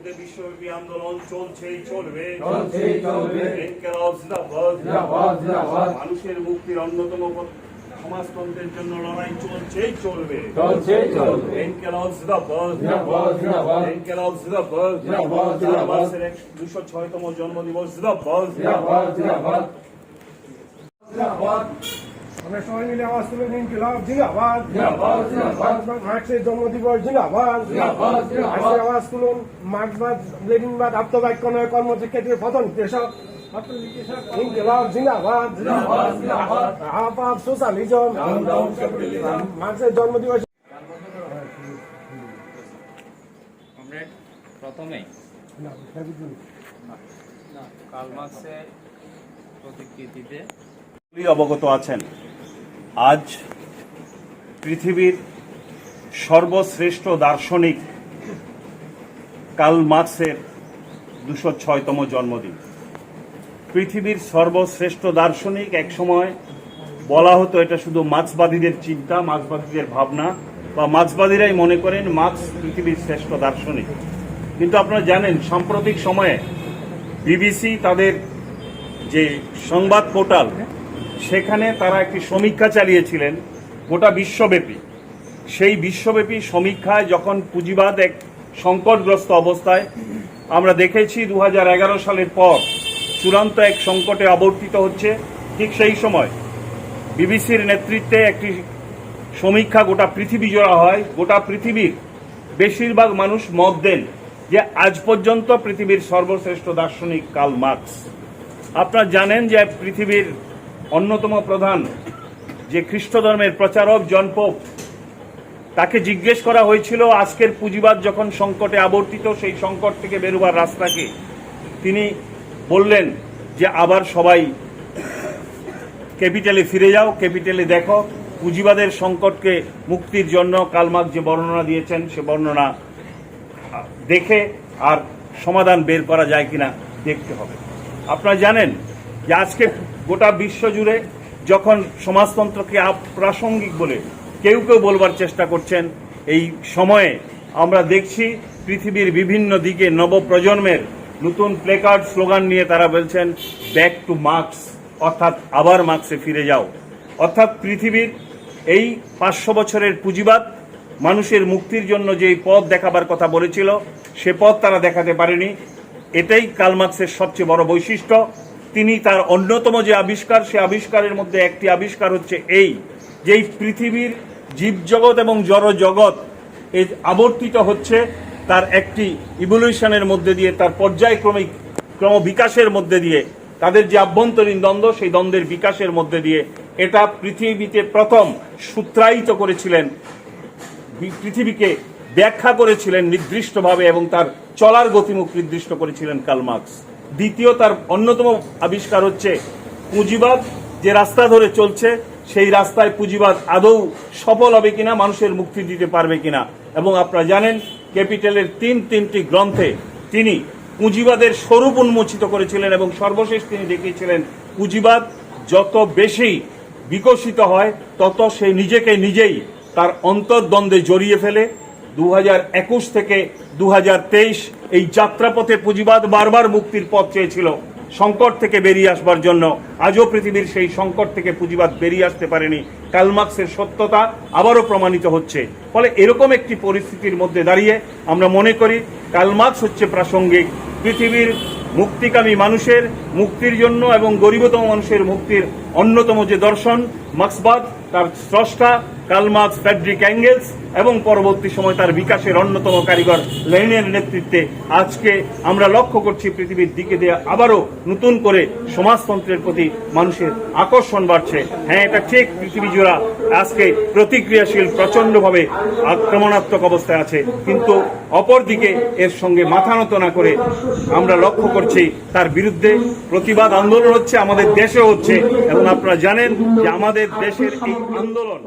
বিরুদ্ধে বিশ্বব্যাপী আন্দোলন চলছেই চলবে। ইনকিলাব জিন্দাবাদ। মানুষের মুক্তির অন্যতম সমাজতন্ত্রের জন্য লড়াই চলছেই চলবে। ইনকিলাব জিন্দাবাদ। ইনকিলাব জিন্দাবাদ। 206তম জন্মদিবস জিন্দাবাদ। আমরা সবাই মিলে আওয়াজ তুলে ইনকিলাব জিন্দাবাদ। মার্ক্সের জন্মদিবস জিন্দাবাদ। আওয়াজ তুলুন মার্ক্সবাদ লেনিনবাদ আত্মবাক্য নয় কর্মক্ষেত্রে পতন কৃষক ইনকিলাব জিন্দাবাদ। আপাত সোশ্যালিজম মার্ক্সের জন্মদিবস। প্রথমে কার্ল মার্ক্সের প্রতিকৃতিতে অবগত আছেন, আজ পৃথিবীর সর্বশ্রেষ্ঠ দার্শনিক কার্ল মার্ক্সের 206তম জন্মদিন। পৃথিবীর সর্বশ্রেষ্ঠ দার্শনিক, একসময় বলা হতো এটা শুধু মার্ক্সবাদীদের চিন্তা, মার্ক্সবাদীদের ভাবনা, বা মার্ক্সবাদীরাই মনে করেন মার্ক্স পৃথিবীর শ্রেষ্ঠ দার্শনিক। কিন্তু আপনারা জানেন, সাম্প্রতিক সময়ে বিবিসি তাদের যে সংবাদ পোর্টাল, সেখানে তারা একটি সমীক্ষা চালিয়েছিলেন গোটা বিশ্বব্যাপী। সেই বিশ্বব্যাপী সমীক্ষায় যখন পুঁজিবাদ এক সংকটগ্রস্ত অবস্থায়, আমরা দেখেছি 2011 সালের পর চূড়ান্ত এক সংকটে আবর্তিত হচ্ছে, ঠিক সেই সময় বিবিসির নেতৃত্বে একটি সমীক্ষা গোটা পৃথিবী জোড়া হয়। গোটা পৃথিবীর বেশিরভাগ মানুষ মত দেন যে আজ পর্যন্ত পৃথিবীর সর্বশ্রেষ্ঠ দার্শনিক কার্ল মার্ক্স। আপনারা জানেন যে পৃথিবীর অন্যতম প্রধান যে খ্রিস্ট ধর্মের প্রচারক জন পোপ, তাকে জিজ্ঞেস করা হয়েছিল আজকের পুঁজিবাদ যখন সংকটে আবর্তিত, সেই সংকট থেকে বেরোবার রাস্তা কি। তিনি বললেন যে আবার সবাই ক্যাপিটালে ফিরে যাও, ক্যাপিটালে দেখো, পুঁজিবাদের সংকটকে মুক্তির জন্য কার্ল মার্ক্স যে বর্ণনা দিয়েছেন সে বর্ণনা দেখে আর সমাধান বের করা যায় কিনা দেখতে হবে। আপনারা জানেন যে আজকে গোটা বিশ্ব জুড়ে যখন সমাজতন্ত্রকে অপ্রাসঙ্গিক বলে কেউ কেউ বলবার চেষ্টা করছেন, এই সময়ে আমরা দেখছি পৃথিবীর বিভিন্ন দিকে নবপ্রজন্মের নতুন প্লেকার্ড স্লোগান নিয়ে তারা বলছেন ব্যাক টু মার্ক্স, অর্থাৎ আবার মার্ক্সে ফিরে যাও। অর্থাৎ পৃথিবীর এই 500 বছরের পুঁজিবাদ মানুষের মুক্তির জন্য যে পথ দেখাবার কথা বলেছিল, সে পথ তারা দেখাতে পারেনি। এটাই কার্ল মার্ক্সের সবচেয়ে বড় বৈশিষ্ট্য। তিনি তার অন্যতম যে আবিষ্কার, সে আবিষ্কারের মধ্যে একটি আবিষ্কার হচ্ছে এই যে পৃথিবীর জীবজগৎ এবং জড়জগৎ এই আবর্তিত হচ্ছে তার একটি ইভলিউশনের মধ্যে দিয়ে, তার পর্যায়ক্রমিক ক্রমবিকাশের মধ্যে দিয়ে, তাদের যে আভ্যন্তরীণ দ্বন্দ্ব, সেই দ্বন্দ্বের বিকাশের মধ্যে দিয়ে। এটা পৃথিবীতে প্রথম সূত্রায়িত করেছিলেন, পৃথিবীকে ব্যাখ্যা করেছিলেন নির্দিষ্টভাবে এবং তার চলার গতিমুখ নির্দিষ্ট করেছিলেন কার্ল মার্ক্স। দ্বিতীয়, তার অন্যতম আবিষ্কার হচ্ছে পুঁজিবাদ যে রাস্তা ধরে চলছে, সেই রাস্তায় পুঁজিবাদ আদৌ সফল হবে কিনা, মানুষের মুক্তি দিতে পারবে কিনা। এবং আপনারা জানেন ক্যাপিটালের তিনটি গ্রন্থে তিনি পুঁজিবাদের স্বরূপ উন্মোচিত করেছিলেন এবং সর্বশেষ তিনি দেখিয়েছিলেন পুঁজিবাদ যত বেশি বিকশিত হয় তত সে নিজেকে নিজেই তার অন্তর্দ্বন্দ্বে জড়িয়ে ফেলে। 2021 থেকে 2023 এই যাত্রাপথে পুঁজিবাদ বারবার মুক্তির পথ চেয়েছিল সংকট থেকে বেরিয়ে আসবার জন্য। আজও পৃথিবীর সেই সংকট থেকে পুঁজিবাদ বেরিয়ে আসতে পারেনি। কার্ল মার্ক্সের সত্যতা আবারও প্রমাণিত হচ্ছে। ফলে এরকম একটি পরিস্থিতির মধ্যে দাঁড়িয়ে আমরা মনে করি কার্ল মার্ক্স হচ্ছে প্রাসঙ্গিক। পৃথিবীর মুক্তিকামী মানুষের মুক্তির জন্য এবং গরিবতম মানুষের মুক্তির অন্যতম যে দর্শন মার্ক্সবাদ, তার স্রষ্টা কার্ল মার্ক্স, ফ্রেডরিক এঙ্গেলস এবং পরবর্তী সময় তার বিকাশের অন্যতম কারিগর লেনিনের নেতৃত্বে আজকে আমরা লক্ষ্য করছি পৃথিবীর দিকে দিয়ে আবারও নতুন করে সমাজতন্ত্রের প্রতি মানুষের আকর্ষণ বাড়ছে। হ্যাঁ, এটা ঠিক, পৃথিবী জোড়া আজকে প্রতিক্রিয়াশীল প্রচন্ডভাবে আক্রমণাত্মক অবস্থায় আছে, কিন্তু অপরদিকে এর সঙ্গে মাথা নত না করে আমরা লক্ষ্য করছি তার বিরুদ্ধে প্রতিবাদ আন্দোলন হচ্ছে, আমাদের দেশেও হচ্ছে। এবং আপনারা জানেন যে আমাদের দেশের এই আন্দোলন